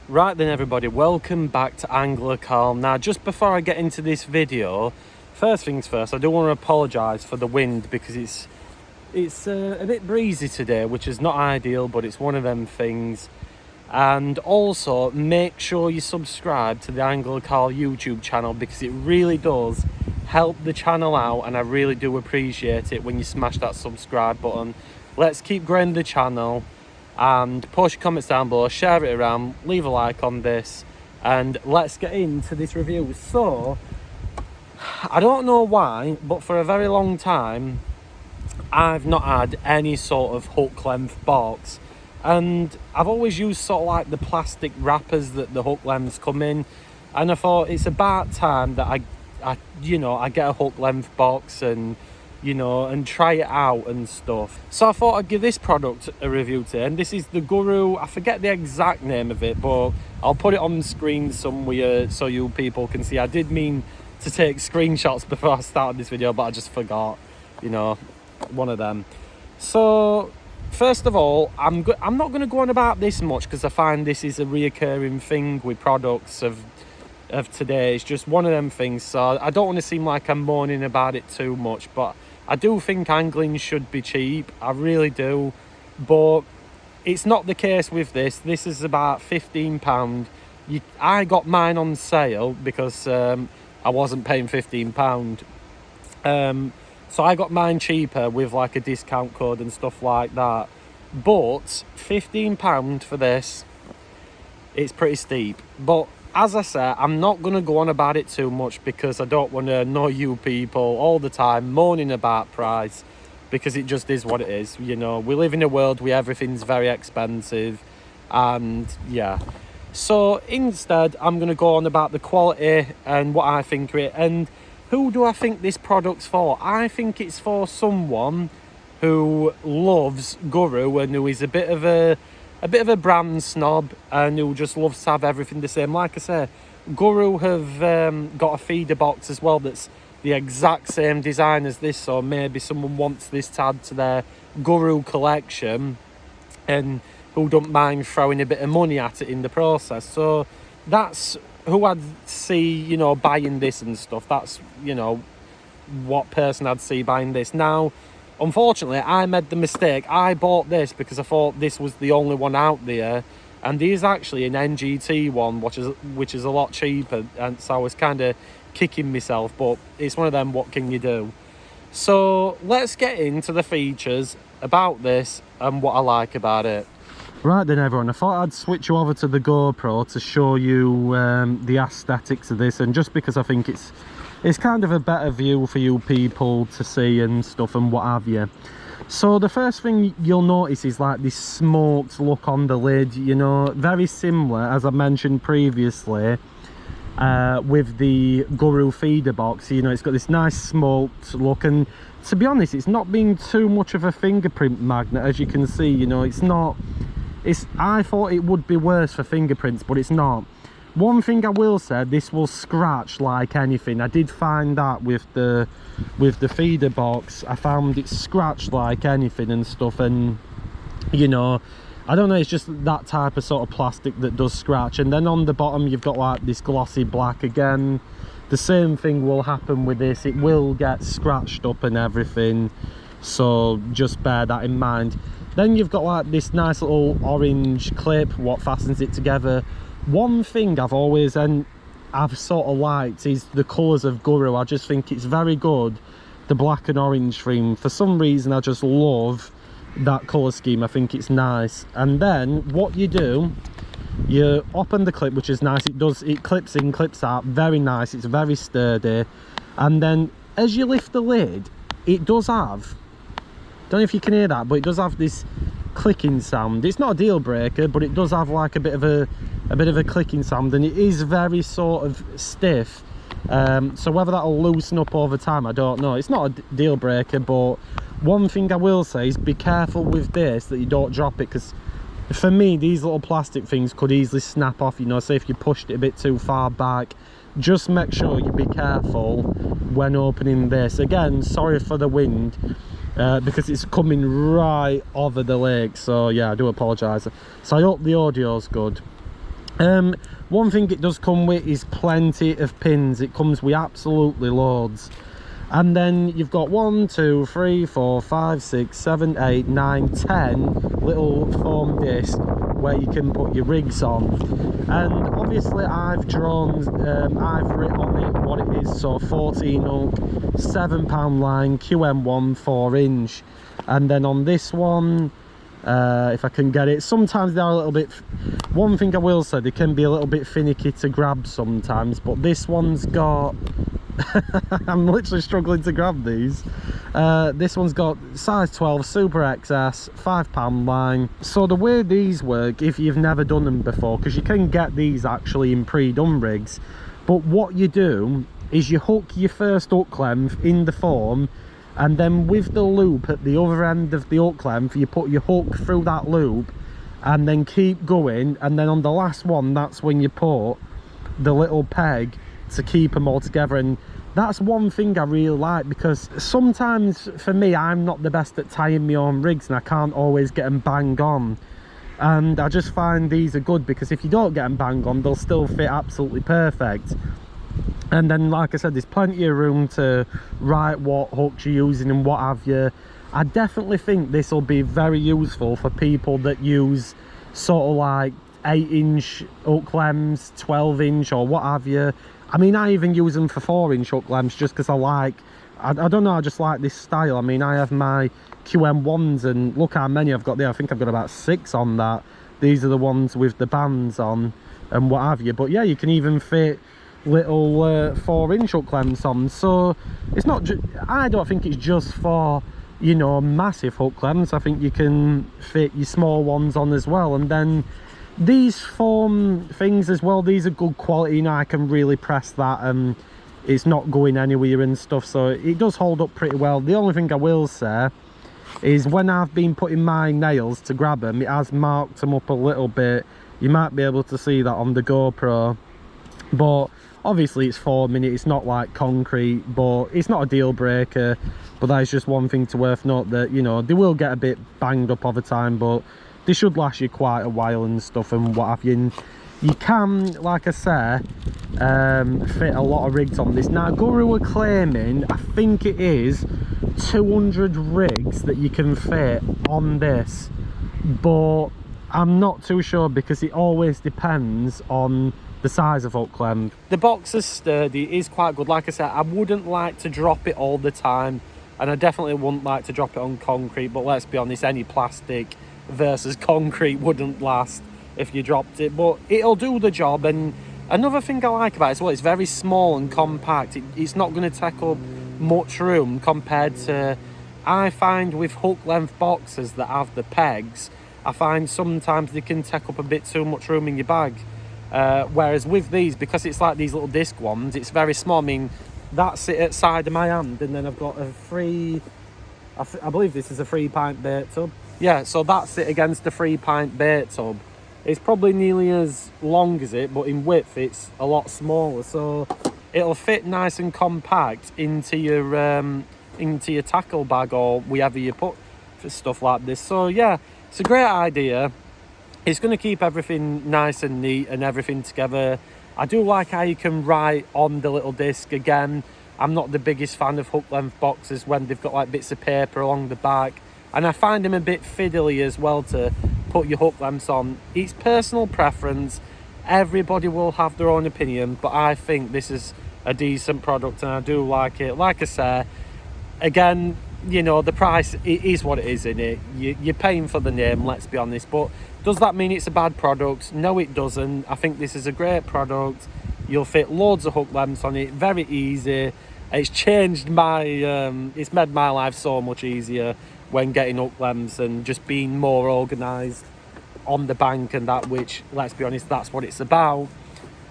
Right then everybody, welcome back to Angler Calm. Now just before I get into this video, first things first, I do want to apologise for the wind because it's a bit breezy today, which is not ideal, but it's one of them things. And also make sure you subscribe to the Angler Calm YouTube channel because it really does help the channel out, and I really do appreciate it when you smash that subscribe button. Let's keep growing the channel. And post your comments down below, share it around, leave a like on this, and let's get into this review. So I don't know why, but for a very long time I've not had any sort of hook length box, and I've always used sort of like the plastic wrappers that the hook lengths come in, and I thought it's about time that I get a hook length box and and try it out and stuff. So I thought I'd give this product a review today, and this is the Guru. I forget the exact name of it, but I'll put it on the screen somewhere so you people can see. I did mean to take screenshots before I started this video, but I just forgot, one of them. So first of all, I'm not going to go on about this much because I find this is a reoccurring thing with products of today. It's just one of them things, so I don't want to seem like I'm moaning about it too much, but I do think angling should be cheap. I really do, but it's not the case with this. This is about £15. I got mine on sale because I wasn't paying £15. So I got mine cheaper with like a discount code and stuff like that. But £15 for this, it's pretty steep. But as I said, I'm not going to go on about it too much because I don't want to annoy you people all the time moaning about price, because it just is what it is. We live in a world where everything's very expensive, and yeah. So instead, I'm going to go on about the quality and what I think of it. And who do I think this product's for? I think it's for someone who loves Guru and who is a bit of a brand snob and who just loves to have everything the same. Like I say, Guru have got a feeder box as well that's the exact same design as this, so maybe someone wants this to add to their Guru collection and who don't mind throwing a bit of money at it in the process. So that's who I'd see, buying this and stuff. That's, what person I'd see buying this. Now, unfortunately, I made the mistake. I bought this because I thought this was the only one out there, and there's actually an NGT one which is a lot cheaper, and so I was kind of kicking myself, but it's one of them, what can you do? So let's get into the features about this and what I like about it. Right then everyone, I thought I'd switch you over to the GoPro to show you the aesthetics of this, and just because I think it's kind of a better view for you people to see and stuff and what have you. So the first thing you'll notice is like this smoked look on the lid, very similar, as I mentioned previously, with the Guru feeder box. It's got this nice smoked look, and to be honest, it's not being too much of a fingerprint magnet, as you can see. I thought it would be worse for fingerprints, but it's not. One thing I will say, this will scratch like anything. I did find that with the feeder box. I found it scratched like anything and stuff, and I don't know, it's just that type of sort of plastic that does scratch. And then on the bottom you've got like this glossy black again. The same thing will happen with this. It will get scratched up and everything, so just bear that in mind. Then you've got like this nice little orange clip what fastens it together. One thing I've always, and I've sort of liked, is the colours of Guru. I just think it's very good, the black and orange theme. For some reason I just love that colour scheme. I think it's nice. And then what you do, you open the clip, which is nice. It clips in, clips out, very nice. It's very sturdy. And then as you lift the lid, it does have, don't know if you can hear that, but it does have this clicking sound. It's not a deal breaker, but it does have like a bit of a clicking sound, and it is very sort of stiff. So whether that'll loosen up over time, I don't know. It's not a deal breaker, but one thing I will say is be careful with this that you don't drop it, because for me these little plastic things could easily snap off. Say if you pushed it a bit too far back, just make sure you be careful when opening this. Again, sorry for the wind, because it's coming right over the lake, so yeah, I do apologise. So I hope the audio's good. One thing it does come with is plenty of pins. It comes with absolutely loads. And then you've got 1, 2, 3, 4, 5, 6, 7, 8, 9, 10 little foam discs where you can put your rigs on. And obviously I've drawn, I've written on it what it is. So 14 hook, £7 line, QM1 4-inch. And then on this one, if I can get it, sometimes they're a little bit, one thing I will say, they can be a little bit finicky to grab sometimes, but this one's got I'm literally struggling to grab these. This one's got size 12 Super XS, £5 line. So the way these work, if you've never done them before, because you can get these actually in pre-done rigs, but what you do is you hook your first hook length in the foam, and then with the loop at the other end of the hook length, you put your hook through that loop and then keep going, and then on the last one, that's when you put the little peg to keep them all together. And that's one thing I really like, because sometimes for me, I'm not the best at tying my own rigs and I can't always get them bang on, and I just find these are good because if you don't get them bang on, they'll still fit absolutely perfect. And then, like I said, there's plenty of room to write what hooks you're using and what have you. I definitely think this will be very useful for people that use sort of like 8-inch hook lengths, 12-inch or what have you. I mean, I even use them for 4-inch hook lengths just because I like, I don't know, I just like this style. I mean, I have my QM1s and look how many I've got there. I think I've got about 6 on that. These are the ones with the bands on and what have you. But yeah, you can even fit little 4-inch hook lengths on. So it's not just, I don't think it's just for, you know, massive hook lengths. I think you can fit your small ones on as well. And then these foam things as well, these are good quality. You know, I can really press that and it's not going anywhere and stuff, so it does hold up pretty well. The only thing I will say is when I've been putting my nails to grab them, it has marked them up a little bit. You might be able to see that on the GoPro, but obviously it's foaming, it's not like concrete, but it's not a deal breaker. But that is just one thing to worth note, that, you know, they will get a bit banged up over time, but they should last you quite a while and stuff and what have you. And you can, like I say, fit a lot of rigs on this. Now, Guru are claiming, I think it is 200 rigs that you can fit on this, but I'm not too sure because it always depends on the size of hook length. The box is sturdy, it is quite good. Like I said, I wouldn't like to drop it all the time, and I definitely wouldn't like to drop it on concrete, but let's be honest, any plastic versus concrete wouldn't last if you dropped it, but it'll do the job. And another thing I like about it as well, it's very small and compact. It's not going to take up much room compared to, I find with hook length boxes that have the pegs, I find sometimes they can take up a bit too much room in your bag, whereas with these, because it's like these little disc ones, it's very small. I mean, that's it at the side of my hand, and then I've got a I believe this is a 3-pint bait tub. Yeah, so that's it against the 3-pint bait tub. It's probably nearly as long as it, but in width it's a lot smaller, so it'll fit nice and compact into your tackle bag or wherever you put for stuff like this. So yeah, it's a great idea. It's going to keep everything nice and neat and everything together. I do like how you can write on the little disc. Again, I'm not the biggest fan of hook length boxes when they've got like bits of paper along the back, and I find them a bit fiddly as well to put your hook lengths on. It's personal preference, everybody will have their own opinion, but I think this is a decent product and I do like it. Like I say, again, you know, the price, it is what it is, in it. You're paying for the name, let's be honest, but does that mean it's a bad product? No, it doesn't. I think this is a great product. You'll fit loads of hook lengths on it, very easy. It's changed my it's made my life so much easier when getting hook lengths and just being more organized on the bank and that, which, let's be honest, that's what it's about.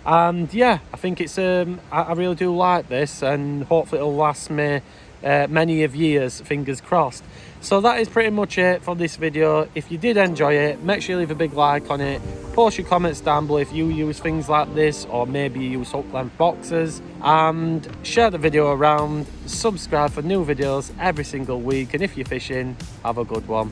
And yeah, I think it's I really do like this, and hopefully it'll last me many of years, fingers crossed. So that is pretty much it for this video. If you did enjoy it, make sure you leave a big like on it, post your comments down below if you use things like this, or maybe you use hook length boxes, and share the video around. Subscribe for new videos every single week, and if you're fishing, have a good one.